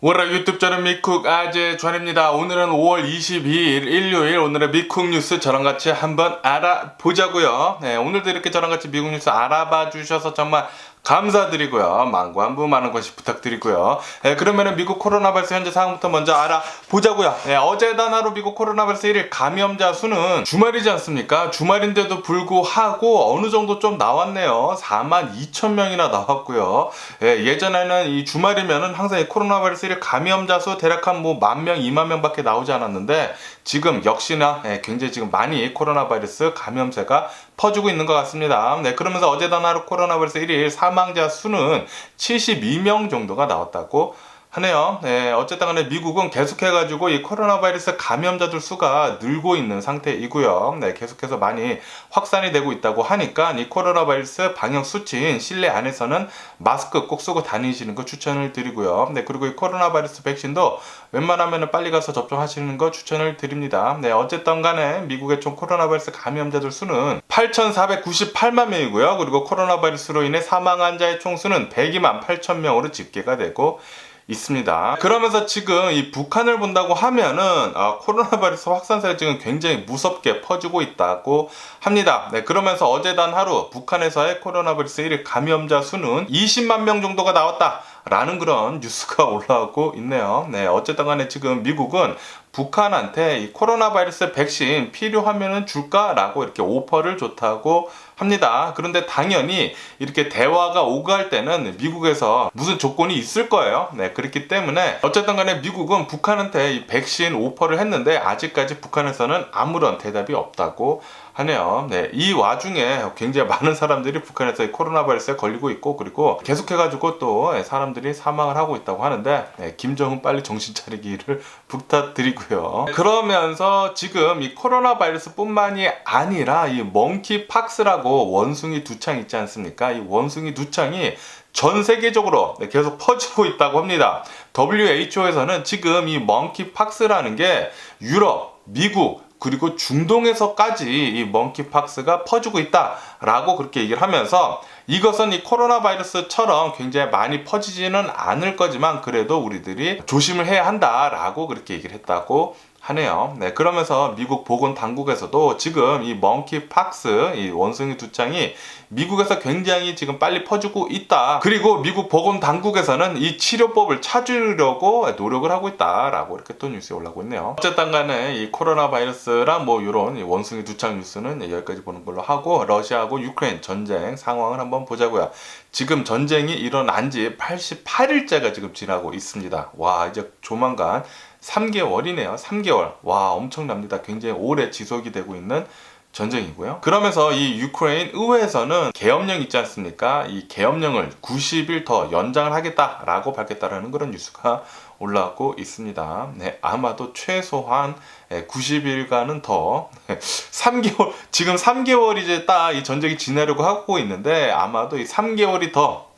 월요일 유튜브 저는 미쿡 아재 전입니다. 오늘은 5월 22일 일요일, 오늘의 미쿡 뉴스 저랑 같이 한번 알아보자고요. 네, 오늘도 이렇게 저랑 같이 미국 뉴스 알아봐 주셔서 정말 감사드리고요. 만관부 많은 관심 부탁드리고요. 네, 그러면은 미국 코로나 바이러스 현재 상황부터 먼저 알아보자고요. 네, 어제 단하루 미국 코로나 바이러스 1일 감염자 수는 주말이지 않습니까? 주말인데도 불구하고 어느 정도 좀 나왔네요. 42,000명이나 나왔고요. 네, 예전에는 이 주말이면은 항상 이 코로나 바이러스 1일 감염자 수 대략 한 뭐 10,000명, 20,000명 밖에 나오지 않았는데 지금 역시나 굉장히 지금 많이 코로나 바이러스 감염세가 퍼지고 있는 것 같습니다. 네, 그러면서 어제 단하루 코로나 바이러스 1일 사망자 수는 72명 정도가 나왔다고 하네요. 네, 어쨌든 간에 미국은 계속해가지고 이 코로나 바이러스 감염자들 수가 늘고 있는 상태이고요. 네, 계속해서 많이 확산이 되고 있다고 하니까 이 코로나 바이러스 방역 수칙인 실내 안에서는 마스크 꼭 쓰고 다니시는 거 추천을 드리고요. 네, 그리고 이 코로나 바이러스 백신도 웬만하면 빨리 가서 접종하시는 거 추천을 드립니다. 네, 어쨌든 간에 미국의 총 코로나 바이러스 감염자들 수는 8,498만 명이고요. 그리고 코로나 바이러스로 인해 사망 환자의 총수는 102만 8천 명으로 집계가 되고 있습니다. 그러면서 지금 이 북한을 본다고 하면은 코로나 바이러스 확산세가 지금 굉장히 무섭게 퍼지고 있다고 합니다. 네, 그러면서 어제 단 하루 북한에서의 코로나 바이러스 1일 감염자 수는 20만 명 정도가 나왔다 라는 그런 뉴스가 올라오고 있네요. 네, 어쨌든 간에 지금 미국은 북한한테 이 코로나 바이러스 백신 필요하면은 줄까라고 이렇게 오퍼를 줬다고 합니다. 그런데 당연히 이렇게 대화가 오갈 때는 미국에서 무슨 조건이 있을 거예요. 네, 그렇기 때문에 어쨌든 간에 미국은 북한한테 이 백신 오퍼를 했는데 아직까지 북한에서는 아무런 대답이 없다고 하네요. 네, 이 와중에 굉장히 많은 사람들이 북한에서 이 코로나 바이러스에 걸리고 있고, 그리고 계속해가지고 또 사람들이 사망을 하고 있다고 하는데, 네, 김정은 빨리 정신 차리기를 부탁드리고요. 그러면서 지금 이 코로나 바이러스 뿐만이 아니라 이 멍키팍스라고 원숭이 두창 있지 않습니까? 이 원숭이 두창이 전 세계적으로 계속 퍼지고 있다고 합니다. WHO에서는 지금 이 멍키팍스라는 게 유럽, 미국, 그리고 중동에서까지 이 멍키팍스가 퍼지고 있다라고 그렇게 얘기를 하면서, 이것은 이 코로나 바이러스처럼 굉장히 많이 퍼지지는 않을 거지만 그래도 우리들이 조심을 해야 한다라고 그렇게 얘기를 했다고 하네요. 네, 그러면서 미국 보건당국에서도 지금 이 멍키팍스, 이 원숭이 두창이 미국에서 굉장히 지금 빨리 퍼지고 있다. 그리고 미국 보건당국에서는 이 치료법을 찾으려고 노력을 하고 있다라고 이렇게 또 뉴스에 올라오고 있네요. 어쨌든 간에 이 코로나 바이러스랑 뭐 이런 원숭이 두창 뉴스는 여기까지 보는 걸로 하고, 러시아하고 유크레인 전쟁 상황을 한번 보자고요. 지금 전쟁이 일어난 지 88일째가 지금 지나고 있습니다. 와, 이제 조만간 3개월이네요. 3개월. 와, 엄청납니다. 굉장히 오래 지속이 되고 있는 전쟁이고요. 그러면서 이 유크레인 의회에서는 계엄령 있지 않습니까? 이 계엄령을 90일 더 연장을 하겠다라고 밝혔다라는 그런 뉴스가 올라오고 있습니다. 네, 아마도 최소한 90일간은 더 3개월, 지금 3개월 이제 딱 이 전쟁이 지나려고 하고 있는데 아마도 이 3개월이 더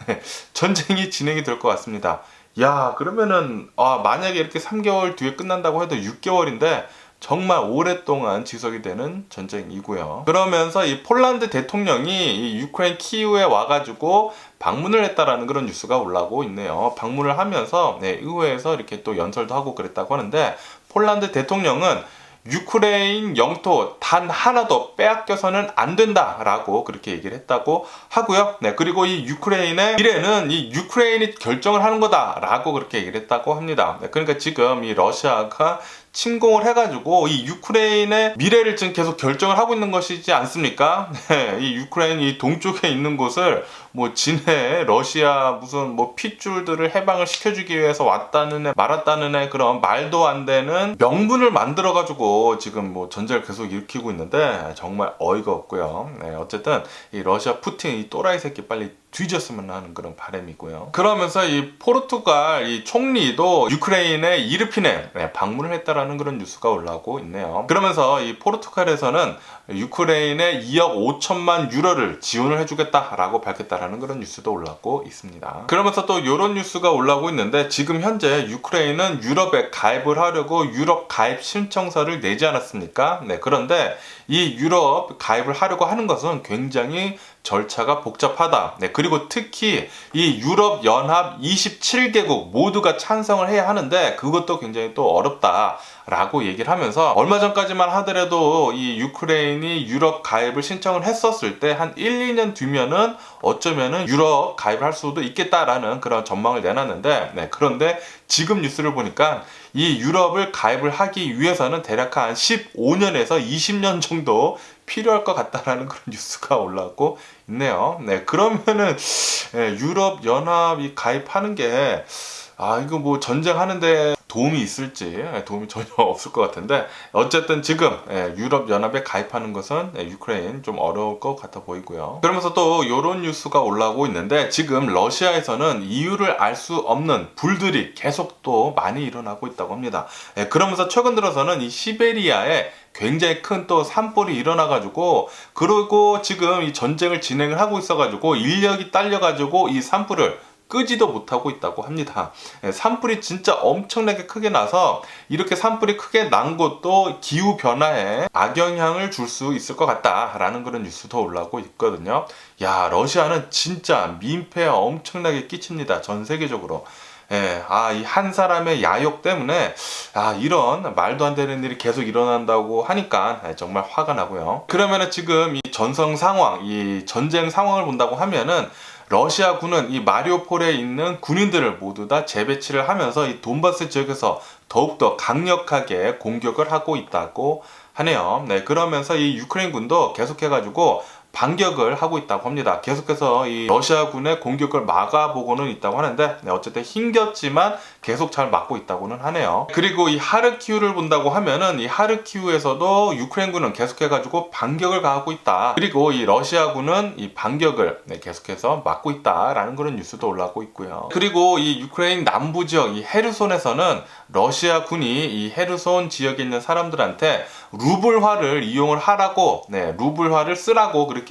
전쟁이 진행이 될 것 같습니다. 야, 그러면은 만약에 이렇게 3개월 뒤에 끝난다고 해도 6개월인데 정말 오랫동안 지속이 되는 전쟁이고요. 그러면서 이 폴란드 대통령이 이 유크레인 키이우에 와가지고 방문을 했다라는 그런 뉴스가 올라오고 있네요. 방문을 하면서 의회에서 이렇게 또 연설도 하고 그랬다고 하는데, 폴란드 대통령은 유크레인 영토 단 하나도 빼앗겨서는 안 된다라고 그렇게 얘기를 했다고 하고요. 네, 그리고 이 유크레인의 미래는 이 유크레인이 결정을 하는 거다라고 그렇게 얘기를 했다고 합니다. 네, 그러니까 지금 이 러시아가 침공을 해가지고 이 유크레인의 미래를 지금 계속 결정을 하고 있는 것이지 않습니까? 네, 이 유크레인 이 동쪽에 있는 곳을 뭐 진해 러시아 무슨 뭐 핏줄들을 해방을 시켜주기 위해서 왔다는 애 말았다는 애 그런 말도 안 되는 명분을 만들어가지고 지금 뭐 전쟁을 계속 일으키고 있는데 정말 어이가 없고요. 네, 어쨌든 이 러시아 푸틴 이 또라이 새끼 빨리 뒤졌으면 하는 그런 바람이고요. 그러면서 이 포르투갈 이 총리도 유크레인의 이르핀에 방문을 했다라는 그런 뉴스가 올라오고 있네요. 그러면서 이 포르투갈에서는 유크레인에 2억 5천만 유로를 지원을 해주겠다라고 밝혔다라는 그런 뉴스도 올라오고 있습니다. 그러면서 또 이런 뉴스가 올라오고 있는데, 지금 현재 유크레인은 유럽에 가입을 하려고 유럽 가입 신청서를 내지 않았습니까? 네, 그런데 이 유럽 가입을 하려고 하는 것은 굉장히 절차가 복잡하다. 네, 그리고 특히 이 유럽 연합 27개국 모두가 찬성을 해야 하는데 그것도 굉장히 또 어렵다라고 얘기를 하면서 얼마 전까지만 하더라도 이 유크레인이 유럽 가입을 신청을 했었을 때 한 1, 2년 뒤면은 어쩌면은 유럽 가입을 할 수도 있겠다라는 그런 전망을 내놨는데, 네, 그런데 지금 뉴스를 보니까 이 유럽을 가입을 하기 위해서는 대략 한 15년에서 20년 정도 필요할 것 같다라는 그런 뉴스가 올라오고 있네요. 네, 그러면은 유럽 연합이 가입하는 게 이거 뭐 전쟁하는데 도움이 있을지 도움이 전혀 없을 것 같은데, 어쨌든 지금 유럽 연합에 가입하는 것은 유크레인 좀 어려울 것 같아 보이고요. 그러면서 또 이런 뉴스가 올라오고 있는데, 지금 러시아에서는 이유를 알 수 없는 불들이 계속 또 많이 일어나고 있다고 합니다. 그러면서 최근 들어서는 이 시베리아에 굉장히 큰 또 산불이 일어나가지고, 그리고 지금 이 전쟁을 진행을 하고 있어가지고 인력이 딸려가지고 이 산불을 끄지도 못하고 있다고 합니다. 산불이 진짜 엄청나게 크게 나서 이렇게 산불이 크게 난 것도 기후 변화에 악영향을 줄 수 있을 것 같다라는 그런 뉴스도 올라오고 있거든요. 야, 러시아는 진짜 민폐 엄청나게 끼칩니다. 전 세계적으로. 이 한 사람의 야욕 때문에 이런 말도 안 되는 일이 계속 일어난다고 하니까 정말 화가 나고요. 그러면은 지금 이 전성 상황, 이 전쟁 상황을 본다고 하면은 러시아군은 이 마리오폴에 있는 군인들을 모두 다 재배치를 하면서 이 돈바스 지역에서 더욱더 강력하게 공격을 하고 있다고 하네요. 네, 그러면서 이 유크레인 군도 계속해가지고 반격을 하고 있다고 합니다. 계속해서 이 러시아군의 공격을 막아보고는 있다고 하는데, 어쨌든 힘겹지만 계속 잘 막고 있다고는 하네요. 그리고 이 하르키우를 본다고 하면은 이 하르키우에서도 유크레인군은 계속해가지고 반격을 가하고 있다. 그리고 이 러시아군은 이 반격을 계속해서 막고 있다라는 그런 뉴스도 올라오고 있고요. 그리고 이 유크레인 남부 지역 이 헤르손에서는 러시아군이 이 헤르손 지역에 있는 사람들한테 루블화를 이용을 하라고, 루블화를 쓰라고 그렇게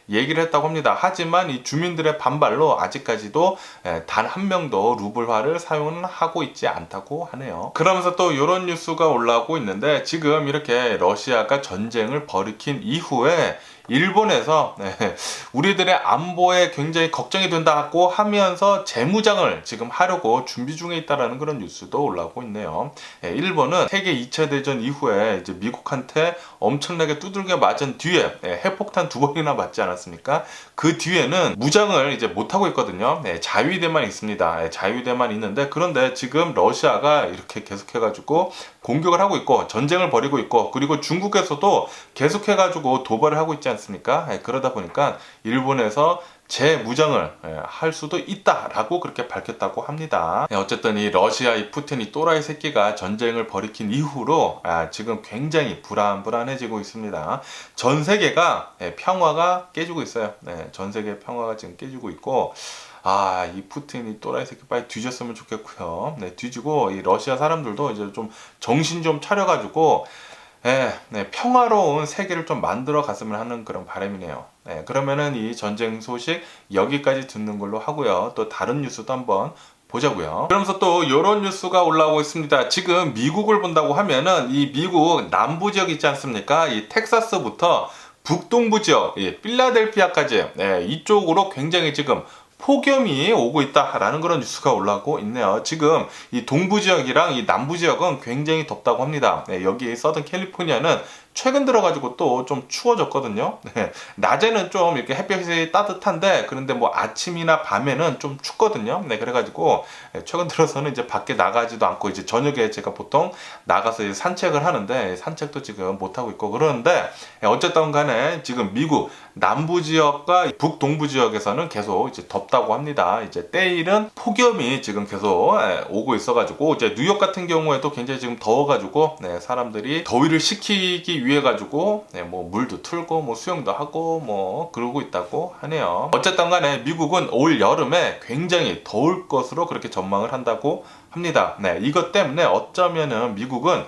얘기를 했다고 합니다. 하지만 이 주민들의 반발로 아직까지도 단 한 명도 루블화를 사용은 하고 있지 않다고 하네요. 그러면서 또 이런 뉴스가 올라오고 있는데, 지금 이렇게 러시아가 전쟁을 벌이킨 이후에 일본에서 우리들의 안보에 굉장히 걱정이 된다고 하면서 재무장을 지금 하려고 준비 중에 있다라는 그런 뉴스도 올라오고 있네요. 일본은 세계 2차 대전 이후에 이제 미국한테 엄청나게 두들겨 맞은 뒤에 핵폭탄 2번이나 맞지 않았습니까? 그 뒤에는 무장을 이제 못하고 있거든요. 자위대만 있습니다. 자위대만 있는데, 그런데 지금 러시아가 이렇게 계속해가지고 공격을 하고 있고 전쟁을 벌이고 있고, 그리고 중국에서도 계속해가지고 도발을 하고 있지 않습니까? 그러다 보니까 일본에서 재무장을 할 수도 있다라고 그렇게 밝혔다고 합니다. 어쨌든 이 러시아 이 푸틴 이 또라이 새끼가 전쟁을 벌이킨 이후로 지금 굉장히 불안해지고 있습니다. 전 세계가 평화가 깨지고 있어요. 전 세계 평화가 지금 깨지고 있고, 이 푸틴이 또라이 새끼 빨리 뒤졌으면 좋겠고요. 뒤지고 이 러시아 사람들도 이제 좀 정신 좀 차려가지고 평화로운 세계를 좀 만들어 갔으면 하는 그런 바람이네요. 그러면은 이 전쟁 소식 여기까지 듣는 걸로 하고요. 또 다른 뉴스도 한번 보자고요. 그러면서 또 이런 뉴스가 올라오고 있습니다. 지금 미국을 본다고 하면은 이 미국 남부 지역 있지 않습니까? 이 텍사스부터 북동부 지역, 필라델피아까지 이쪽으로 굉장히 지금 폭염이 오고 있다라는 그런 뉴스가 올라오고 있네요. 지금 이 동부 지역이랑 이 남부 지역은 굉장히 덥다고 합니다. 여기 서든 캘리포니아는 최근 들어가지고 또 좀 추워졌거든요. 낮에는 좀 이렇게 햇볕이 따뜻한데, 그런데 뭐 아침이나 밤에는 좀 춥거든요. 그래가지고 최근 들어서는 이제 밖에 나가지도 않고, 이제 저녁에 제가 보통 나가서 이제 산책을 하는데 산책도 지금 못 하고 있고 그러는데, 어쨌든 간에 지금 미국 남부 지역과 북동부 지역에서는 계속 이제 덥다고 합니다. 이제 때일은 폭염이 지금 계속 오고 있어가지고, 이제 뉴욕 같은 경우에도 굉장히 지금 더워가지고 사람들이 더위를 식히기 위해 가지고 뭐 물도 틀고 뭐 수영도 하고 뭐 그러고 있다고 하네요. 어쨌든 간에 미국은 올 여름에 굉장히 더울 것으로 그렇게 전망을 한다고 합니다. 이것 때문에 어쩌면은 미국은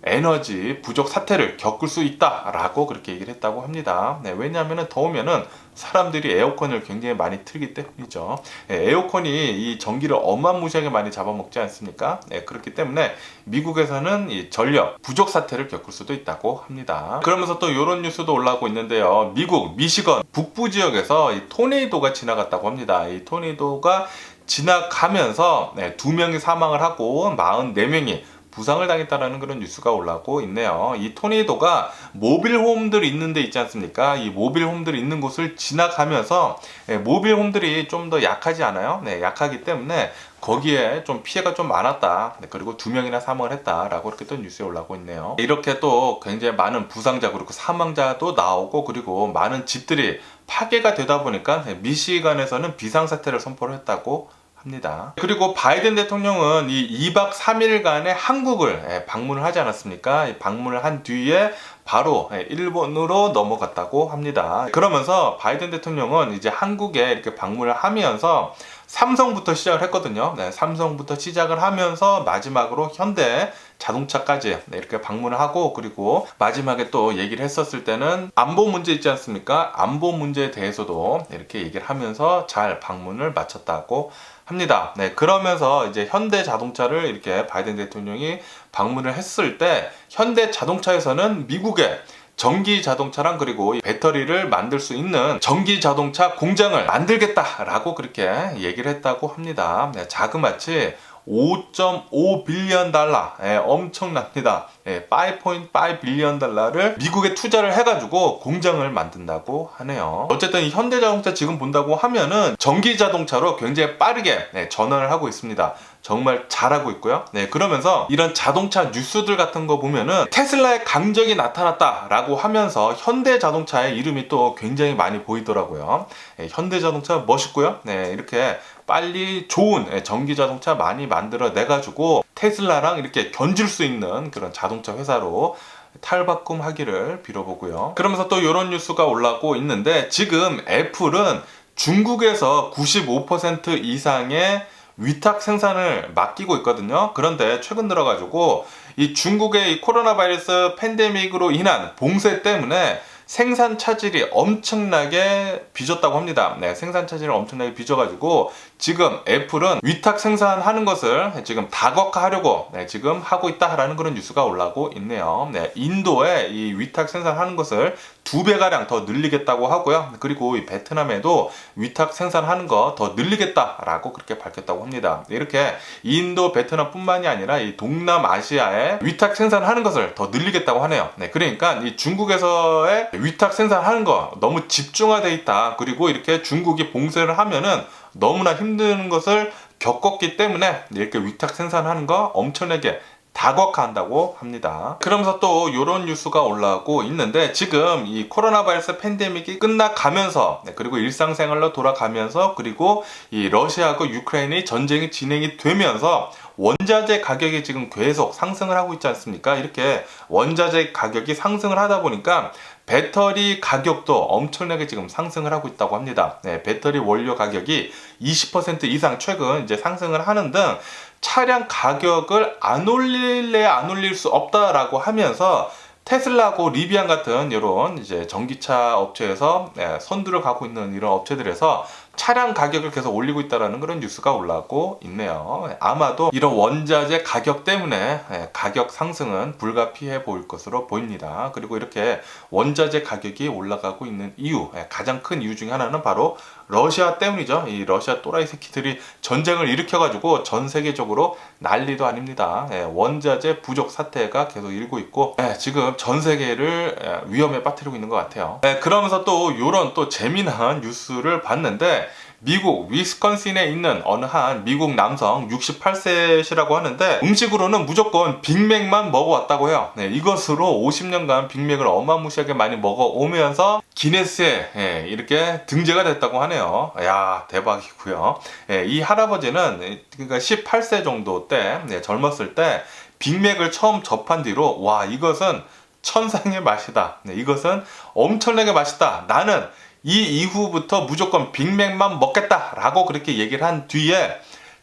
에너지 부족 사태를 겪을 수 있다라고 그렇게 얘기를 했다고 합니다. 네, 왜냐하면 더우면은 사람들이 에어컨을 굉장히 많이 틀기 때문이죠. 에어컨이 이 전기를 어마무시하게 많이 잡아먹지 않습니까? 그렇기 때문에 미국에서는 이 전력 부족 사태를 겪을 수도 있다고 합니다. 그러면서 또 이런 뉴스도 올라오고 있는데요. 미국 미시건 북부 지역에서 이 토네이도가 지나갔다고 합니다. 이 토네이도가 지나가면서 2명이 사망을 하고 44명이 부상을 당했다라는 그런 뉴스가 올라오고 있네요. 이 토네이도가 모빌홈들이 있는 데 있지 않습니까? 이 모빌홈들이 있는 곳을 지나가면서 모빌홈들이 좀 더 약하지 않아요? 약하기 때문에 거기에 좀 피해가 좀 많았다. 그리고 2명이나 사망을 했다라고 이렇게 또 뉴스에 올라오고 있네요. 이렇게 또 굉장히 많은 부상자 그리고 사망자도 나오고 그리고 많은 집들이 파괴가 되다 보니까 미시간에서는 비상사태를 선포를 했다고 합니다. 그리고 바이든 대통령은 이 2박 3일간의 한국을 방문을 하지 않았습니까? 방문을 한 뒤에 바로 일본으로 넘어갔다고 합니다. 그러면서 바이든 대통령은 이제 한국에 이렇게 방문을 하면서 삼성부터 시작을 했거든요. 삼성부터 시작을 하면서 마지막으로 현대 자동차까지 이렇게 방문을 하고 그리고 마지막에 또 얘기를 했었을 때는 안보 문제 있지 않습니까? 안보 문제에 대해서도 이렇게 얘기를 하면서 잘 방문을 마쳤다고 합니다. 그러면서 이제 현대 자동차를 이렇게 바이든 대통령이 방문을 했을 때 현대 자동차에서는 미국의 전기 자동차랑 그리고 배터리를 만들 수 있는 전기 자동차 공장을 만들겠다라고 그렇게 얘기를 했다고 합니다. 자그마치 5.5 빌리언 달러 엄청납니다. 5.5 빌리언 달러를 미국에 투자를 해가지고 공장을 만든다고 하네요. 어쨌든 이 현대자동차 지금 본다고 하면은 전기 자동차로 굉장히 빠르게 전환을 하고 있습니다. 정말 잘하고 있고요. 그러면서 이런 자동차 뉴스들 같은 거 보면은 테슬라의 강적이 나타났다라고 하면서 현대자동차의 이름이 또 굉장히 많이 보이더라고요. 현대자동차 멋있고요. 이렇게 빨리 좋은 전기자동차 많이 만들어 내가지고 테슬라랑 이렇게 견줄 수 있는 그런 자동차 회사로 탈바꿈하기를 빌어보고요. 그러면서 또 이런 뉴스가 올라오고 있는데 지금 애플은 중국에서 95% 이상의 위탁 생산을 맡기고 있거든요. 그런데 최근 들어가지고 이 중국의 이 코로나 바이러스 팬데믹으로 인한 봉쇄 때문에 생산 차질이 엄청나게 빚었다고 합니다. 생산 차질을 엄청나게 빚어가지고 지금 애플은 위탁 생산하는 것을 지금 다각화하려고 지금 하고 있다라는 그런 뉴스가 올라오고 있네요. 인도에 이 위탁 생산하는 것을 2배가량 더 늘리겠다고 하고요. 그리고 이 베트남에도 위탁 생산하는 거 더 늘리겠다라고 그렇게 밝혔다고 합니다. 이렇게 인도, 베트남뿐만이 아니라 이 동남아시아에 위탁 생산하는 것을 더 늘리겠다고 하네요. 그러니까 이 중국에서의 위탁 생산하는 거 너무 집중화돼 있다. 그리고 이렇게 중국이 봉쇄를 하면은 너무나 힘든 것을 겪었기 때문에 이렇게 위탁 생산하는 거 엄청나게 다각화한다고 합니다. 그러면서 또 이런 뉴스가 올라오고 있는데 지금 이 코로나 바이러스 팬데믹이 끝나가면서 그리고 일상생활로 돌아가면서 그리고 이 러시아하고 유크레인의 전쟁이 진행이 되면서 원자재 가격이 지금 계속 상승을 하고 있지 않습니까? 이렇게 원자재 가격이 상승을 하다 보니까 배터리 가격도 엄청나게 지금 상승을 하고 있다고 합니다. 배터리 원료 가격이 20% 이상 최근 이제 상승을 하는 등 차량 가격을 안 올릴래 안 올릴 수 없다라고 하면서 테슬라고 리비안 같은 이런 이제 전기차 업체에서 선두를 가고 있는 이런 업체들에서 차량 가격을 계속 올리고 있다는 그런 뉴스가 올라오고 있네요. 아마도 이런 원자재 가격 때문에 가격 상승은 불가피해 보일 것으로 보입니다. 그리고 이렇게 원자재 가격이 올라가고 있는 이유, 가장 큰 이유 중에 하나는 바로 러시아 때문이죠. 이 러시아 또라이 새끼들이 전쟁을 일으켜가지고 전 세계적으로 난리도 아닙니다. 원자재 부족 사태가 계속 일고 있고 지금 전 세계를 위험에 빠뜨리고 있는 것 같아요. 그러면서 또 이런 또 재미난 뉴스를 봤는데 미국 위스콘신에 있는 어느 한 미국 남성 68세시라고 하는데 음식으로는 무조건 빅맥만 먹어왔다고 해요. 이것으로 50년간 빅맥을 어마무시하게 많이 먹어오면서 기네스에 이렇게 등재가 됐다고 하네요. 야, 대박이고요. 이 할아버지는 그러니까 18세 정도 때 젊었을 때 빅맥을 처음 접한 뒤로 와, 이것은 천상의 맛이다. 이것은 엄청나게 맛있다. 나는 이 이후부터 무조건 빅맥만 먹겠다라고 그렇게 얘기를 한 뒤에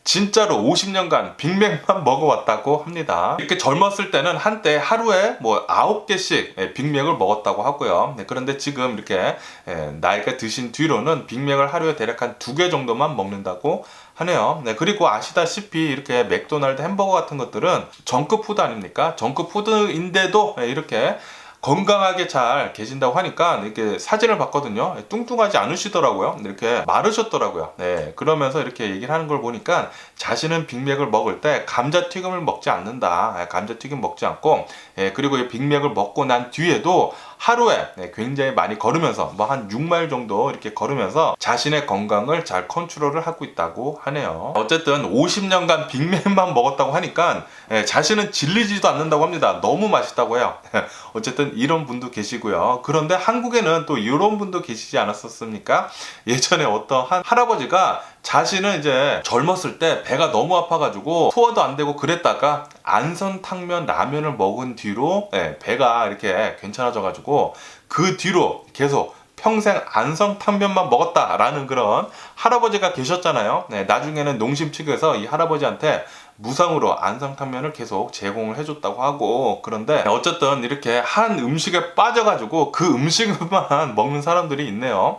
진짜로 50년간 빅맥만 먹어왔다고 합니다. 이렇게 젊었을 때는 한때 하루에 뭐 9개씩 빅맥을 먹었다고 하고요. 그런데 지금 이렇게 나이가 드신 뒤로는 빅맥을 하루에 대략 한 2개 정도만 먹는다고 하네요. 그리고 아시다시피 이렇게 맥도날드 햄버거 같은 것들은 정크푸드 아닙니까? 정크푸드인데도 이렇게 건강하게 잘 계신다고 하니까 이렇게 사진을 봤거든요. 뚱뚱하지 않으시더라고요. 이렇게 마르셨더라고요. 그러면서 이렇게 얘기를 하는 걸 보니까 자신은 빅맥을 먹을 때 감자튀김을 먹지 않는다. 감자튀김 먹지 않고 그리고 이 빅맥을 먹고 난 뒤에도 하루에 굉장히 많이 걸으면서 뭐 한 6마일 정도 이렇게 걸으면서 자신의 건강을 잘 컨트롤을 하고 있다고 하네요. 어쨌든 50년간 빅맥만 먹었다고 하니까 자신은 질리지도 않는다고 합니다. 너무 맛있다고 해요. 어쨌든 이런 분도 계시고요. 그런데 한국에는 또 이런 분도 계시지 않았었습니까? 예전에 어떤 할아버지가 자신은 이제 젊었을 때 배가 너무 아파가지고 소화도 안 되고 그랬다가 안성탕면 라면을 먹은 뒤로 배가 이렇게 괜찮아져가지고 그 뒤로 계속 평생 안성탕면만 먹었다라는 그런 할아버지가 계셨잖아요. 나중에는 농심 측에서 이 할아버지한테 무상으로 안성탕면을 계속 제공을 해줬다고 하고, 그런데 어쨌든 이렇게 한 음식에 빠져가지고 그 음식만 먹는 사람들이 있네요.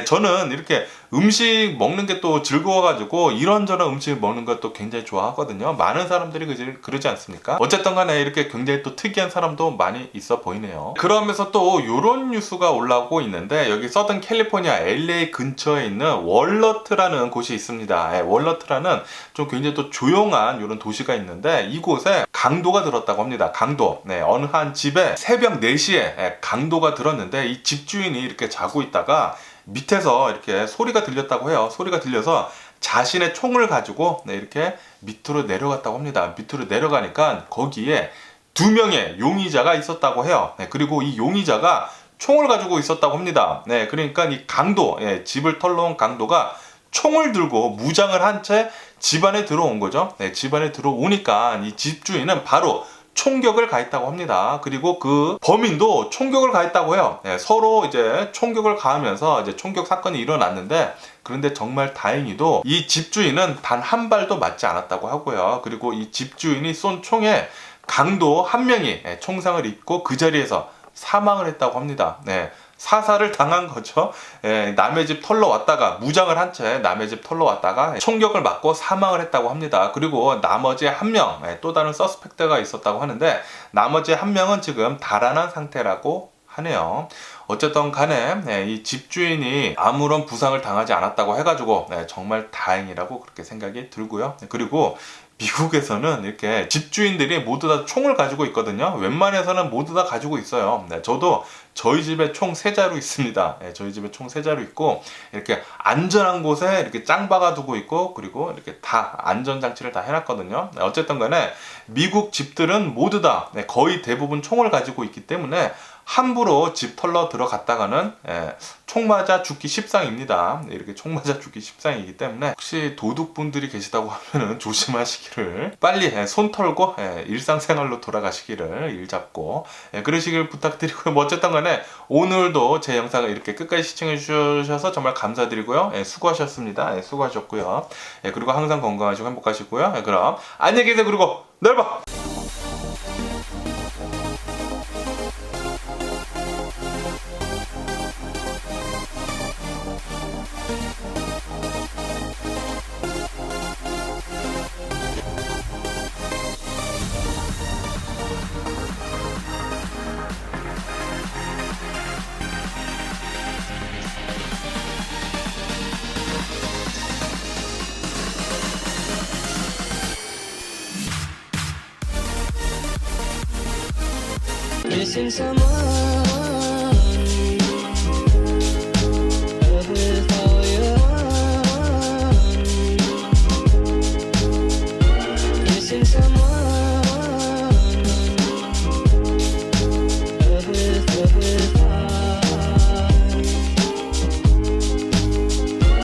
저는 이렇게 음식 먹는 게 또 즐거워가지고 이런저런 음식 먹는 것도 굉장히 좋아하거든요. 많은 사람들이 그러지 않습니까? 어쨌든 간에 이렇게 굉장히 또 특이한 사람도 많이 있어 보이네요. 그러면서 또 이런 뉴스가 올라오고 있는데, 여기 서던 캘리포니아 LA 근처에 있는 월러트라는 곳이 있습니다. 월러트라는 좀 굉장히 또 조용한 이런 도시가 있는데, 이곳에 강도가 들었다고 합니다. 강도. 어느 한 집에 새벽 4시에 강도가 들었는데, 이 집주인이 이렇게 자고 있다가 밑에서 이렇게 소리가 들렸다고 해요. 소리가 들려서 자신의 총을 가지고 이렇게 밑으로 내려갔다고 합니다. 밑으로 내려가니까 거기에 2명의 용의자가 있었다고 해요. 그리고 이 용의자가 총을 가지고 있었다고 합니다. 그러니까 이 강도, 집을 털러 온 강도가 총을 들고 무장을 한 채 집안에 들어온 거죠. 집안에 들어오니까 이 집주인은 바로 총격을 가했다고 합니다. 그리고 그 범인도 총격을 가했다고 해요. 서로 이제 총격을 가하면서 이제 총격 사건이 일어났는데, 그런데 정말 다행히도 이 집주인은 단 한 발도 맞지 않았다고 하고요. 그리고 이 집주인이 쏜 총에 강도 한 명이 총상을 입고 그 자리에서 사망을 했다고 합니다. 사살을 당한 거죠. 남의 집 털러 왔다가, 무장을 한 채 남의 집 털러 왔다가 총격을 맞고 사망을 했다고 합니다. 그리고 나머지 한 명, 또 다른 서스펙트가 있었다고 하는데, 나머지 한 명은 지금 달아난 상태라고 하네요. 어쨌든 간에 이 집주인이 아무런 부상을 당하지 않았다고 해가지고 정말 다행이라고 그렇게 생각이 들고요. 그리고 미국에서는 이렇게 집주인들이 모두 다 총을 가지고 있거든요. 웬만해서는 모두 다 가지고 있어요. 저도 저희 집에 총 3자루 있습니다. 저희 집에 총 3자루 있고, 이렇게 안전한 곳에 이렇게 짱 박아두고 있고, 그리고 이렇게 다 안전장치를 다 해놨거든요. 어쨌든 간에 미국 집들은 모두 다 거의 대부분 총을 가지고 있기 때문에 함부로 집 털러 들어갔다가는 총 맞아 죽기 십상입니다. 이렇게 총 맞아 죽기 십상이기 때문에 혹시 도둑분들이 계시다고 하면은 조심하시기를, 빨리 손 털고 일상생활로 돌아가시기를, 일 잡고 그러시길 부탁드리고요. 뭐 어쨌든 간에 오늘도 제 영상을 이렇게 끝까지 시청해 주셔서 정말 감사드리고요. 수고하셨습니다. 수고하셨고요. 그리고 항상 건강하시고 행복하시고요. 그럼 안녕히 계세요. 그리고 내일 봐. Missing someone with all your heart. Missing someone.